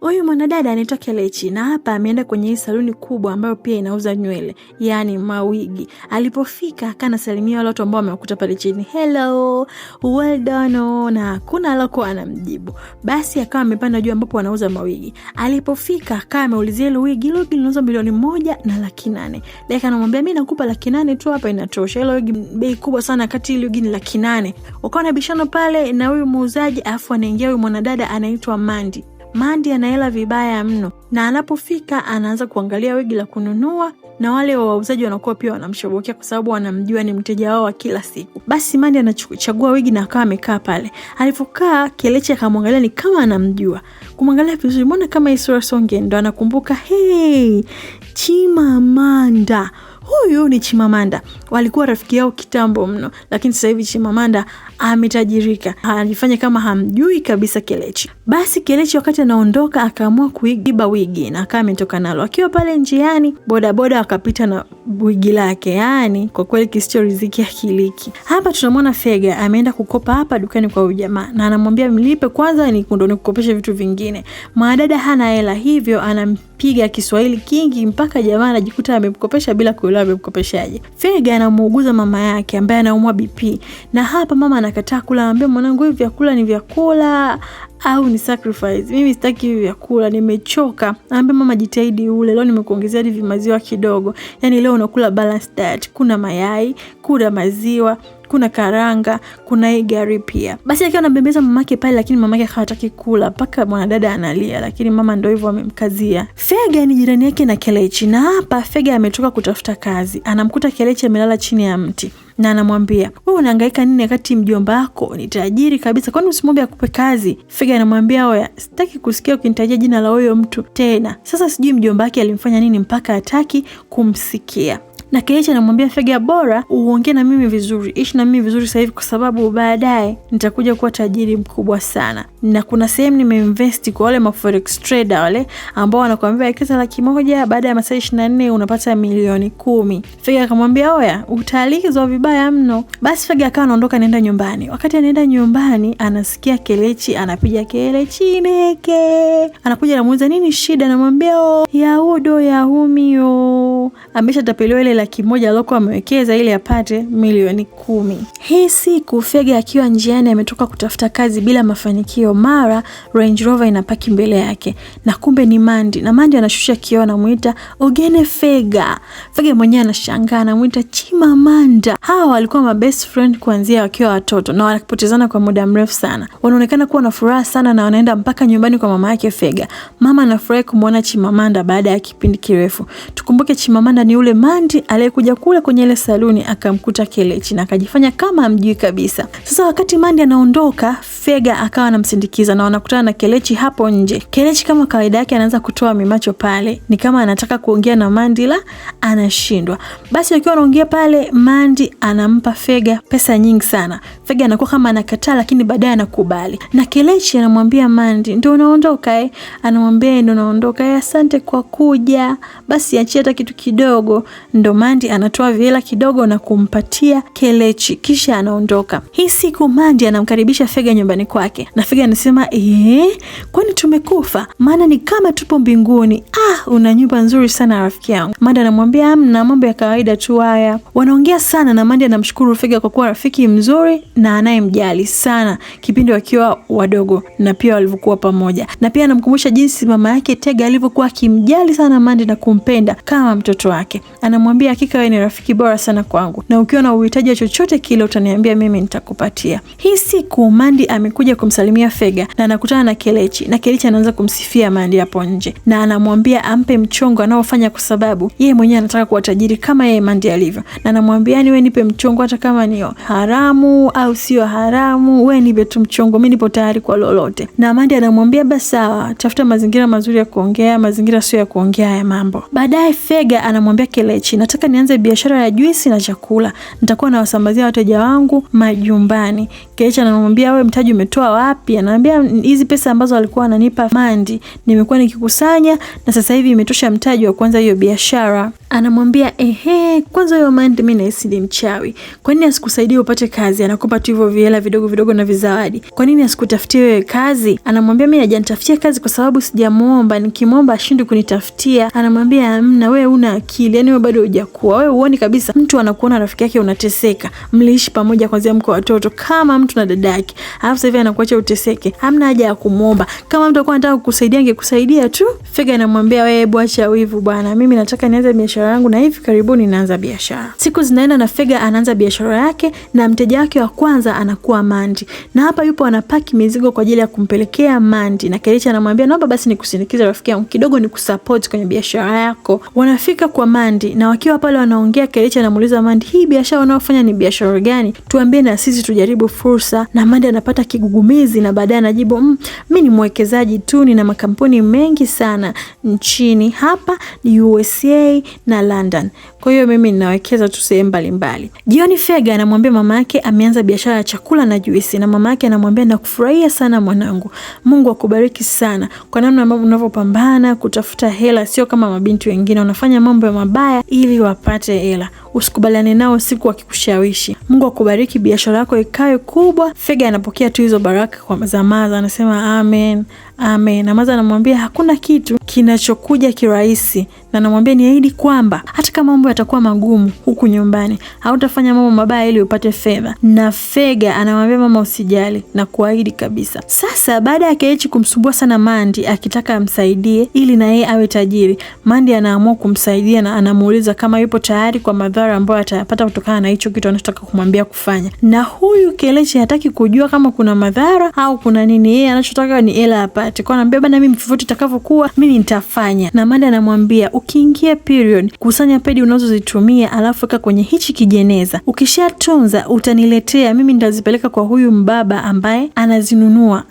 Huyu mwanadada anaitwa Kelechi na hapa ameenda kwenye hii saluni kubwa ambayo pia inauza nywele, yani mawigi. Alipofika akanasalimia wale watu ambao wamekuta pale chini. Hello, well done. Na kuna aloko anamjibu. Basi akawa amepanda juu ambapo wanauza mawigi. Alipofika akawa ameulizia ile wigi linauza $1,800,000. Deka anamwambia mimi nakupa $800,000 tu hapa inatosha. Ile wigi bei kubwa sana kati ile wigi ni $800,000. Wakawa na bishano pale na huyu muuzaji afu anaingia huyu mwanadada anaitwa Mandy. Mandy anaela vibaya mno na anapofika anaanza kuangalia wigi la kununua na wale wauzaji wanakuwa pia wanamshobokea kwa sababu wanamjua ni mteja wao wa kila siku. Basi Mandy anachagua wigi na akawa amekaa pale. Alipokaa Kelechi akamwangalia ni kama anamjua. Kumwangalia vizuri mbona kama Isura Songe, ndo anakumbuka hey, Chimamanda. Huyu ni Chimamanda. Walikuwa rafiki yao kitambo mno, lakini sasa hivi Chimamanda ametajirika. Alifanya kama hamjui kabisa Kelechi. Basi Kelechi wakati anaondoka akaamua kuiba wigi na akawa ametoka nalo. Akiwa pale njiani, bodaboda akapita na wigi lake. Yani kwa kweli kisicho riziki akiliki. Hapa tunamwona Fega ameenda kukopa hapa dukani kwa ujamaa na anamwambia mlipe kwanza ni kukopesha vitu vingine. Mwanadada hana hela hivyo anampiga Kiswahili kingi mpaka jamaa anajikuta amemkopesha bila kuelewa amemkopeshaje. Fega anamuuguza mama yake ambaye anaumwa BP na hapa mama anakataa kula, anambia mwanangu hivi vyakula ni vyakula au ni sacrifice. Mimi sitaki hivi vyakula, nimechoka. Anambia mama jitahidi ule, leo nimekuongezea hivi maziwa kidogo. Yani leo unakula balanced diet. Kuna mayai, kuna maziwa, kuna karanga, kuna gari pia. Basi akiwa anambembeza mamake pale lakini mamake hawataki kula mpaka mwanadada analia lakini mama ndio hivyo amemkazia. Fega ni jirani yake na Kelechi na hapa Fega ametoka kutafuta kazi. Anamkuta Kelechi amelala chini ya mti na anamwambia wewe unahangaika nini wakati mjomba wako ni tajiri kabisa, kwani usimwombe akupe kazi? Fega anamwambia oya, sitaki kusikia ukinitajia jina la huyo mtu tena. Sasa sijui mjomba wake alimfanya nini mpaka hataki kumsikia. Na Kelechi anamwambia Fega bora uongee na mimi vizuri, ishi na mimi vizuri sasa hivi kwa sababu baadaye nitakuja kuwa tajiri mkubwa sana. Na kuna sehemu nimeinvest kwa wale forex trader wale ambao wanakuambia wekeza $100,000 baada ya masaa 24 unapata $10,000. Fega akamwambia oya, utalizwa vibaya mno. Basi Fega akawa anaondoka anaenda nyumbani. Wakati anaenda nyumbani anasikia Kelechi anapiga Kelechi neke. Anakuja anamuuliza nini shida, anamwambia ya udo ya humio. Ameshatapeliwa ile $100,000 alikuwa amewekeza ili apate $10,000,000. Hii siku Fega akiwa njiani ametoka kutafuta kazi bila mafanikio, mara Range Rover inapaki mbele yake na kumbe ni Mandy. Na Mandy anashusha kioo anamuita Ogene Fega. Fega mwenyewe anashangaa anamuita Chimamanda. Hawa walikuwa ma best friend kuanzia wakiwa watoto na wanapotezana kwa muda mrefu sana. Wanaonekana kuwa na furaha sana na wanaenda mpaka nyumbani kwa mama yake Fega. Mama anafurahi kumuona Chimamanda baada ya kipindi kirefu. Tukumbuke Chimamanda ni ule Mandy aliyekuja kule kwenye ile saluni akamkuta Kelechi na akajifanya kama hamjui kabisa. Sasa wakati Mandy anaondoka, Fega akawa anamsindikiza na wanakutana na Kelechi hapo nje. Kelechi kama kawaida yake anaanza kutoa mimacho pale, ni kama anataka kuongea na Mandy la anashindwa. Basi akiwa anaongea pale, Mandy anampa Fega pesa nyingi sana. Fega anakuwa kama anakataa lakini baadaye anakubali. Na Kelechi anamwambia Mandy, "Ndio unaondoka?" Anamwambia, "Ndio naondoka." "Asante kwa kuja. Basi achia hata kitu kidogo." Ndo Mandy anatoa vile kidogo na kumpatia Kelechi kisha anaondoka. Hii siku Mandy anamkaribisha Fega nyumbani kwake. Na Fega anasema, "Kwani tumekufa? Maana ni kama tupo mbinguni." Una nyumba nzuri sana rafiki yangu." Mandy anamwambia, "Hamna, mambo ya kawaida tu haya." Wanaongea sana na Mandy anamshukuru Fega kwa kuwa rafiki mzuri na anayemjali sana kipindi wakiwa wadogo na pia walivyokuwa pamoja. Na pia anamkumbusha jinsi mama yake Tega alivyokuwa akimjali sana Mandy na kumpenda kama mtoto wake. Anamwambia, "Hakika wewe ni rafiki bora sana kwangu. Na ukiwa na uhitaji chochote kile utaniambia mimi nitakupatia." Hii siku Mandy amekuja kumsalimia Fega na anakutana na Kelechi. Na Kelechi anaanza kumsifia Mandy hapo nje. Na anamwambia ampe mchongo anaofanya kwa sababu yeye mwenyewe anataka kuwa tajiri kama yeye Mandy alivyo. Na anamwambia wewe nipe mchongo hata kama ni haramu au sio haramu, wewe nipe tu mchongo, mimi nipo tayari kwa lolote. Na Mandy anamwambia basi sawa, tafuta mazingira mazuri ya kuongea, mazingira sio ya kuongea haya mambo. Baadaye Fega anamwambia Kelechi, nataka nianze biashara ya juisi na chakula. Nitakuwa nawasambazia wateja wangu majumbani. Kelechi anamwambia wewe mtaji umetoa wapi? Anamwambia hizi pesa ambazo alikuwa ananipa Mandy nimekuwa nikikusanya na sasa hivi imetosha mtaji wa kuanza hiyo biashara. Anamwambia kwanza huyo Mandy mimi nahisi ni mchawi. Kwa nini asikusaidie upate kazi? Anakupa tu hivyo vihela vidogo vidogo na vizawadi. Kwa nini asikutafutie wewe kazi? Anamwambia mimi hajanitafutia kazi kwa sababu sijamuomba. Nikimwomba ashindi kunitafutia. Anamwambia hamna, wewe una akili. Yaani wewe bado hujakuwa. Wewe uone kabisa mtu anakuona rafiki yake unateseka. Mliishi pamoja kwanza mko watoto kama mtu na dada yake. Alafu sasa hivi anakuacha uteseke. Hamna haja ya kumuomba. Kama mtu alikuwa anataka kukusaidia angekusaidia tu. Fega anamwambia wewe hebu acha wivu bwana. Mimi nataka nianze biashara yangu na hivi karibuni naanza biashara. Siku zinaenda na Fega anaanza biashara yake na mteja wake wa kwanza anakuwa Mandy. Na hapa yupo anapaki mizigo kwa ajili ya kumpelekea Mandy. Na Kelechi anamwambia naomba basi nikusindikize rafiki yangu kidogo nikusupport kwenye biashara yako. Wanafika kwa Mandy na wakiwa pale wanaongea, Kelechi anamuuliza Mandy, hii biashara unaofanya ni biashara gani? Tuambie na sisi tujaribu fursa. Na Mandy anapata kigugumizi na baadaye anajibu mimi ni mwekezaji tu, nina makampuni mengi sana nchini hapa ni USA na London. Kwa hiyo mimi ninawekeza tu sehemu mbalimbali. Jioni Fega anamwambia mama yake ameanza biashara ya chakula na juisi na mama yake anamwambia nakufurahia sana mwanangu. Mungu akubariki sana kwa namna ambavyo unavyopambana kutafuta hela, sio kama mabinti wengine wanafanya mambo ya mabaya ili wapate hela. Usikubaliane nao siku wakikushawishi. Mungu akubariki, biashara yako ikae kubwa. Fega anapokea tu hizo baraka kwa Zamaza, anasema amen. Amen. Na Maza anamwambia hakuna kitu kinachokuja kirahisi. Na anamwambia niahidi kwamba hata kama mambo yatakuwa magumu huku nyumbani, hautafanya mambo mabaya ili upate fedha. Na Fega anamwambia mama usijali na kuahidi kabisa. Sasa baada ya Kelechi kumsumbua sana Mandy akitaka amsaidie ili na yeye awe tajiri, Mandy anaamua kumsaidia na anamuuliza kama yupo tayari kwa madhara ambayo atayapata kutokana na hicho kitu anachotaka kumwambia kufanya. Na huyu Kelechi hataki kujua kama kuna madhara au kuna nini, yeye anachotaka ni hela apate. Kwa anambia bana mimi vyovyote itakavyokuwa mimi nitafanya. Na Mandy anamwambia ukiingia period kusanya pedi unazozitumia alafu weka kwenye hichi kijeneza. Ukishatunza utaniletea, mimi nitazipeleka kwa huyu mbaba ambaye anazinunua.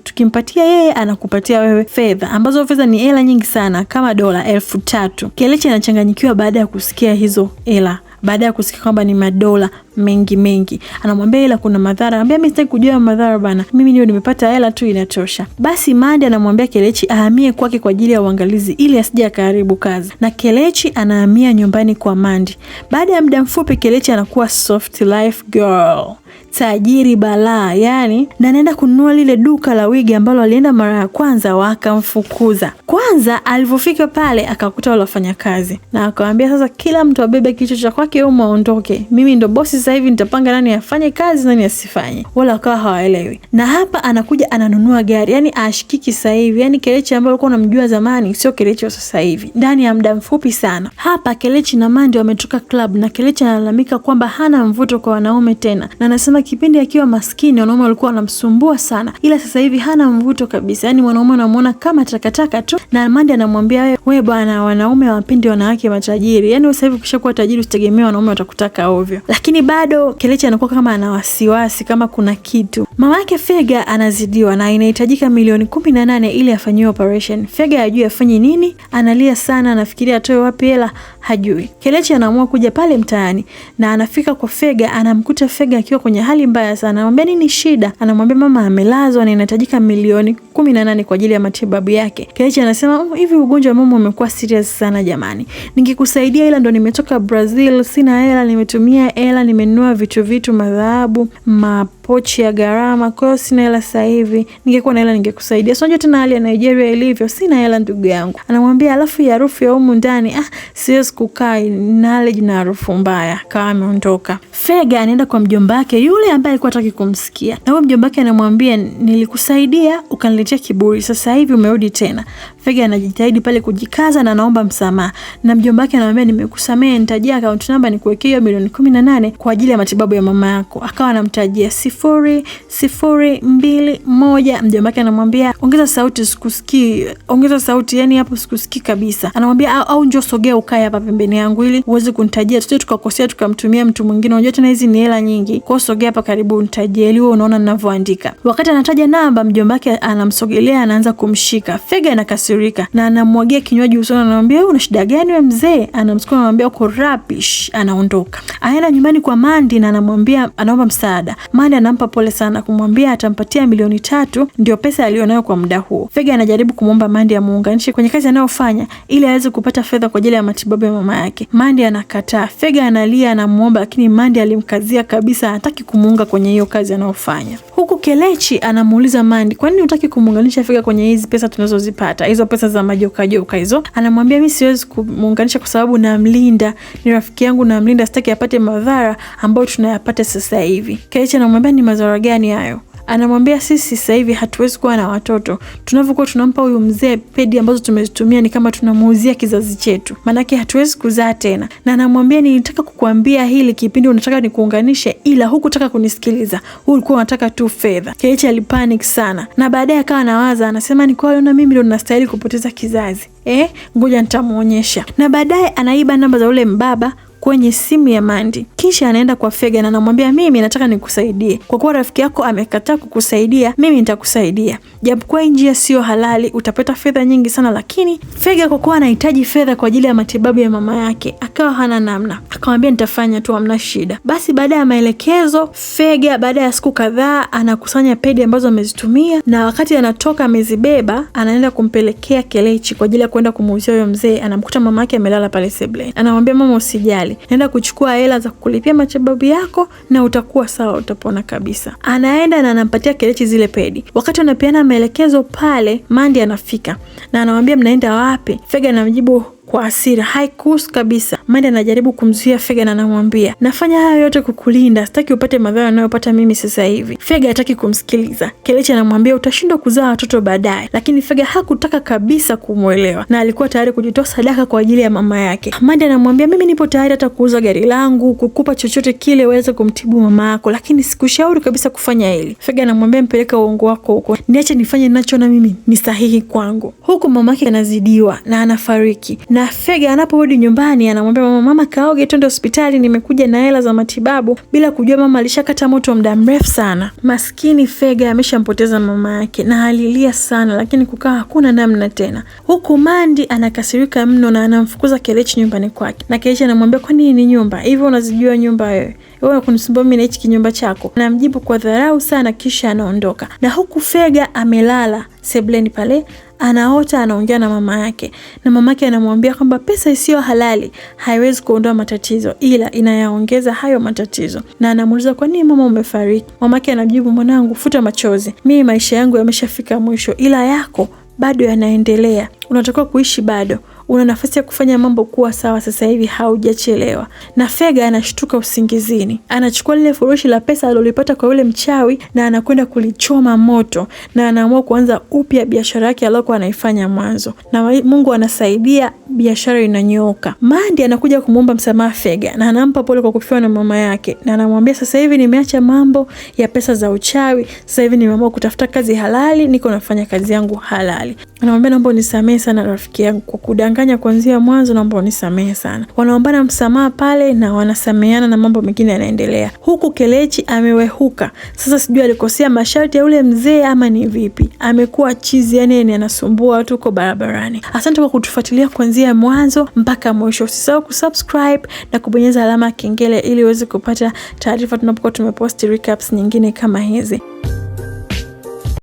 Tukimpatia yeye anakupatia wewe fedha ambazo fedha ni hela nyingi sana kama $3,000. Kelechi anachanganyikiwa baada ya kusikia hizo hela. Baada ya kusikia kwamba ni madola mengi anamwambia ila kuna madhara. Anambia mimi sitaki kujua madhara bana, mimi ndio nimepata hela tu inatosha. Basi Mandy anamwambia Kelechi ahamie kwake kwa ajili ya uangalizi ili asije akaharibu kazi. Na Kelechi anahamia nyumbani kwa Mandy. Baada ya muda mfupi Kelechi anakuwa soft life girl, tajiri balaa yani, na anaenda kununua lile duka la wigi ambalo alienda mara ya kwanza wakamfukuza. Kwanza alipofika pale akakuta wale wafanyakazi na akamwambia sasa kila mtu abebe kichwa cha kwake au muondoke, mimi ndo bosi sasa hivi nitapanga nani afanye kazi nani asifanye. Wala akawa hawaelewi. Na hapa anakuja ananunua gari, yani ashikiki sasa hivi, yani Kelechi ambaye alikuwa unamjua zamani sio Kelechi wa sasa hivi. Ndani ya muda mfupi sana. Hapa Kelechi na Mandy wametoka club na Kelechi analalamika kwamba hana mvuto kwa wanaume tena. Na anasema kipindi akiwa maskini wanaume walikuwa wanamsumbua sana, ila sasa hivi hana mvuto kabisa. Yani wanaume wanamuona kama takataka tu. Na Mandy anamwambia wewe bwana, wanaume hawapendi wanawake matajiri. Yani sasa hivi ukishakuwa tajiri usitegemee wanaume watakutaka ovyo. Lakini bado Kelechi anakuwa kama ana wasiwasi kama kuna kitu. Mama yake Fega anazidiwa na inahitajika milioni 18 ili afanyiwe operation. Fega hajui afanye nini, analia sana, anafikiria atoe wapi hela, hajui. Kelechi anaamua kuja pale mtaani na anafika kwa Fega, anamkuta Fega akiwa kwenye hali mbaya sana. Anamwambia nini shida? Anamwambia mama amelazwa na inahitajika milioni 18 kwa ajili ya matibabu yake. Kelechi anasema hivi ugonjwa wa mama umekuwa serious sana jamani. Ningekusaidia ila ndo nimetoka Brazil, sina hela, nimetumia hela, nimenunua vitu madhahabu, mapochi ya gharama, kwa hiyo sina hela sasa hivi. Ningekuwa na hela ningekusaidia. Sio unajua tena hali ya Nigeria ilivyo, sina hela ndugu yangu. Anamwambia alafu ya harufu ya humu ndani, siwezi kukaa na allergy na harufu mbaya. Kama ameondoka. Fega anaenda kwa mjomba wake yule ambaye alikuwa hataki kumsikia. Na huyo mjomba wake anamwambia nilikusaidia ukaniletea kiburi, sasa hivi umerudi tena. Fega anajitahidi pale kujikaza na anaomba msamaha. Na mjomba wake anamwambia nimekusamehe, nitajia account number nikuwekea milioni 18 kwa ajili ya matibabu ya mama yako. Akawa anamtajia, 001. Mjomba wake anamwambia ongeza sauti sikusikii, ongeza sauti, yani hapo sikusikii kabisa. Anamwambia au njoo sogea ukae hapa pembeni yangu ili uweze kunitajia, tusije tukakosea tukamtumia mtu mwingine, unajua tena hizi ni hela nyingi. Kwa sogea hapa karibu unitajie ili wewe unaona ninavyoandika. Wakati anataja namba, mjomba wake anamsogelea, anaanza kumshika. Fega anakasirika na anamwagia kinywaji usoni, anamwambia una shida gani wewe mzee? Anamsukuma, anamwambia uko rubbish, anaondoka. Anaenda nyumbani kwa Mandy na anamwambia anaomba msaada. Mandy anampa pole sana, kumwambia atampatia milioni 3 ndio pesa alionayo kwa muda huo. Fega anajaribu kumwomba Mandy amuunganishe kwenye kazi anayofanya ili aweze kupata fedha kwa ajili ya matibabu ya mama yake. Mandy anakataa. Fega analia, anamuomba, lakini Mandy alimkazia kabisa, hataki kumuunga kwenye hiyo kazi anayofanya. Huku Kelechi anamuuliza Mandy, kwa nini hutaki kumuunganisha Fega kwenye hizi pesa tunazozipata? Hizo pesa za majoka hizo. Anamwambia mimi siwezi kumuunganisha kwa sababu namlinda, ni rafiki yangu namlinda, sitaki apate madhara ambayo tunayapata sasa hivi. Kelechi anamwambia ni madhara gani hayo? Anamwambia sisi sasa hivi hatuwezi kuwa na watoto. Tunavyokuwa tunampa huyu mzee pedi ambazo tumezitumia ni kama tunamuuzia kizazi chetu. Manake hatuwezi kuzaa tena. Na anamwambia nilitaka kukuambia hili kipindi unataka nikuunganishe ila hukutaka kunisikiliza. Ulikuwa unataka tu fedha. Kelechi alipanic sana. Na baadaye akawa anawaza, anasema ni kwa na mimi ndio ninastahili kupoteza kizazi. Ngoja nitamuonyesha. Na baadaye anaiba namba za ule mbaba kwenye simu ya Mandy. Kisha anaenda kwa Fega na anamwambia mimi nataka nikusaidie. Kwa kuwa rafiki yako amekataa kukusaidia, mimi nitakusaidia. Japokuwa njia sio halali, utapata fedha nyingi sana, lakini Fega kwa kuwa anahitaji fedha kwa ajili ya matibabu ya mama yake, akawa hana namna. Akamwambia nitafanya tu, hamna shida. Basi baada ya maelekezo, Fega baada ya siku kadhaa anakusanya pedi ambazo amezitumia, na wakati anatoka amezibeba, anaenda kumpelekea Kelechi kwa ajili ya kwenda kumuuzia huyo mzee. Anamkuta mama yake amelala pale sebuleni. Anamwambia mama usijali, naenda kuchukua hela za kulipia matibabu yako na utakuwa sawa, utapona kabisa. Anaenda na anampatia Kelechi zile pedi. Wakati anapeana maelekezo pale, Mandy anafika na anamwambia mnaenda wapi? Fega anamjibu kwa hasira, haikuhusu kabisa. Mandy anajaribu kumzuia Fega na anamwambia nafanya haya yote kukulinda, sitaki upate madhara ninayopata mimi sasa hivi. Fega hataki kumsikiliza. Kelechi anamwambia utashindwa kuzaa watoto baadaye, lakini Fega hakutaka kabisa kumuelewa na alikuwa tayari kujitoa sadaka kwa ajili ya mama yake. Mandy anamwambia mimi nipo tayari hata kuuza gari langu, kukupa chochote kile uweze kumtibu mama yako, lakini sikushauri kabisa kufanya hili. Fega anamwambia mpeleka uongo wako huko, niache nifanye ninachoona mimi ni sahihi kwangu. Huku mama yake anazidiwa na anafariki. Na Fega anaporudi nyumbani anamwambia mama kaoge twende hospitali, nimekuja na hela za matibabu, bila kujua mama alishakata moto muda mrefu sana. Maskini Fega ameshampoteza mama yake na alilia sana, lakini kukaa hakuna namna tena. Huku Mandy anakasirika mno na anamfukuza Kelechi nyumbani kwake. Na Kelechi anamwambia kwa nini ni nyumba? Hivyo unazijua nyumba wewe? Wewe kunisumbua mimi na hichi kinyumba chako? Anamjibu kwa dharau sana, kisha anaondoka. Na huku Fega amelala sebuleni pale, anaota anaongea na mama yake, na mama yake anamwambia kwamba pesa isiyo halali haiwezi kuondoa matatizo ila inayaongeza hayo matatizo. Na anamuuliza kwa nini mama umefariki? Mama yake anajibu mwanangu, futa machozi, mimi maisha yangu yameshafika mwisho ila yako bado yanaendelea, unatakiwa kuishi bado, una nafasi ya kufanya mambo kuwa sawa sasa hivi, haujachelewa. Na Fega anashtuka usingizini, anachukua lile furushi la pesa alilopata kwa yule mchawi na anakwenda kulichoma moto, na anaamua kuanza upya biashara yake aliyokuwa anaifanya mwanzo. Na Mungu anasaidia, biashara inanyooka. Mandy anakuja kumuomba msamaha Fega na anampa pole kwa kufiwa na mama yake, na anamwambia sasa hivi nimeacha mambo ya pesa za uchawi, sasa hivi nimeamua kutafuta kazi halali, niko nafanya kazi yangu halali. Anamwambia naomba unisamehe sana rafiki yangu kwa kudanganya kuanzia mwanzo, naomba unisamehe sana. Wanaombana msamaha pale na wanasameheana na mambo mengine yanaendelea. Huku Kelechi amewehuka. Sasa sijui alikosea masharti ya ule mzee ama ni vipi. Amekuwa chizi, yani anasumbua watu huko barabarani. Asante kwa kutufuatilia kuanzia mwanzo mpaka mwisho. Usisahau kusubscribe na kubonyeza alama ya kengele ili uweze kupata taarifa tunapokuwa tumepost recaps nyingine kama hizi.